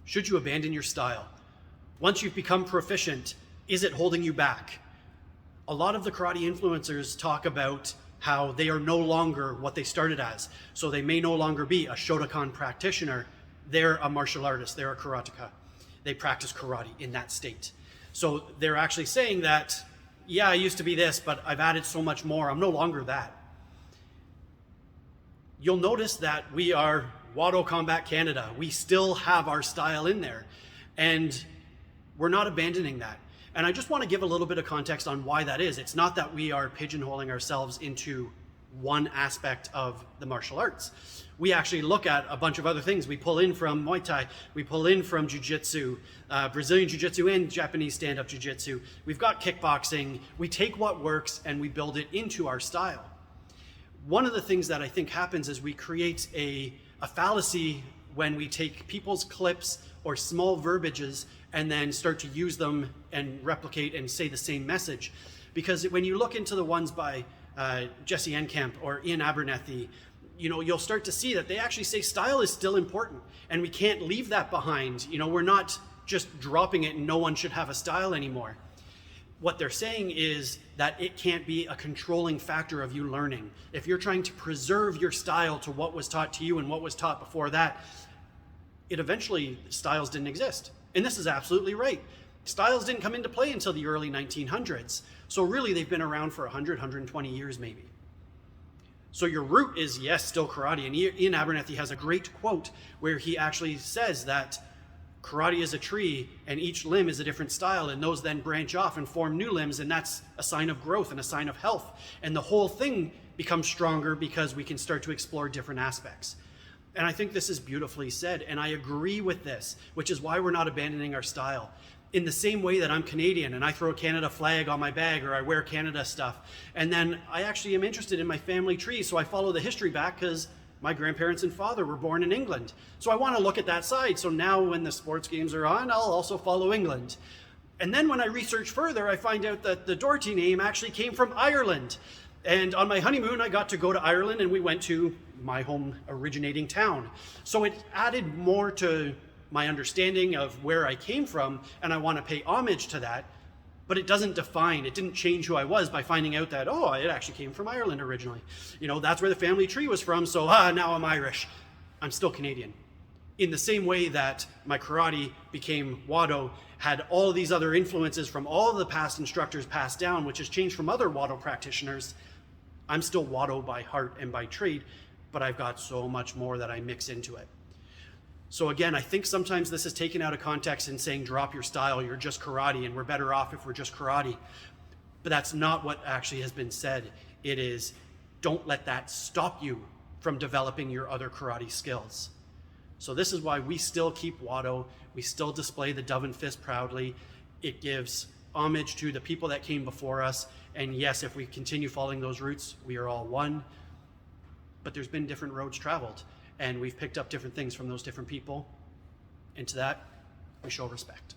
Should you abandon your style? Once you've become proficient, is it holding you back? A lot of the karate influencers talk about how they are no longer what they started as. So they may no longer be a Shotokan practitioner. They're a martial artist. They're a karateka. They practice karate in that state. So they're actually saying that, yeah, I used to be this, but I've added so much more. I'm no longer that. You'll notice that we are Wado Combat Canada. We still have our style in there, and we're not abandoning that. And I just want to give a little bit of context on why that is. It's not that we are pigeonholing ourselves into one aspect of the martial arts. We actually look at a bunch of other things. We pull in from Muay Thai, we pull in from Jiu-Jitsu, Brazilian Jiu-Jitsu and Japanese stand-up Jiu-Jitsu. We've got kickboxing. We take what works and we build it into our style. One of the things that I think happens is we create a fallacy when we take people's clips or small verbiages and then start to use them and replicate and say the same message. Because when you look into the ones by Jesse Enkamp or Ian Abernethy, you'll start to see that they actually say style is still important and we can't leave that behind. We're not just dropping it and no one should have a style anymore. What they're saying is that it can't be a controlling factor of you learning. If you're trying to preserve your style to what was taught to you and what was taught before that, styles didn't exist. And this is absolutely right. Styles didn't come into play until the early 1900s. So really they've been around for 100, 120 years maybe. So your root is, yes, still karate. And Ian Abernethy has a great quote where he actually says that karate is a tree and each limb is a different style, and those then branch off and form new limbs, and that's a sign of growth and a sign of health. And the whole thing becomes stronger because we can start to explore different aspects. And I think this is beautifully said, and I agree with this, which is why we're not abandoning our style. In the same way that I'm Canadian and I throw a Canada flag on my bag or I wear Canada stuff, and then I actually am interested in my family tree, so I follow the history back because my grandparents and father were born in England. So I want to look at that side, so now when the sports games are on, I'll also follow England. And then when I research further, I find out that the Doherty name actually came from Ireland. And on my honeymoon, I got to go to Ireland and we went to my home originating town. So it added more to my understanding of where I came from, and I want to pay homage to that, but it doesn't define, it didn't change who I was by finding out that, oh, it actually came from Ireland originally. That's where the family tree was from, so now I'm Irish. I'm still Canadian. In the same way that my karate became Wado, had all of these other influences from all of the past instructors passed down, which has changed from other Wado practitioners, I'm still Wado by heart and by trade, but I've got so much more that I mix into it. So again, I think sometimes this is taken out of context and saying, drop your style, you're just karate, and we're better off if we're just karate. But that's not what actually has been said. It is, don't let that stop you from developing your other karate skills. So this is why we still keep Wado. We still display the dove and fist proudly. It gives homage to the people that came before us. And yes, if we continue following those roots, we are all one. But there's been different roads traveled, and we've picked up different things from those different people. And to that, we show respect.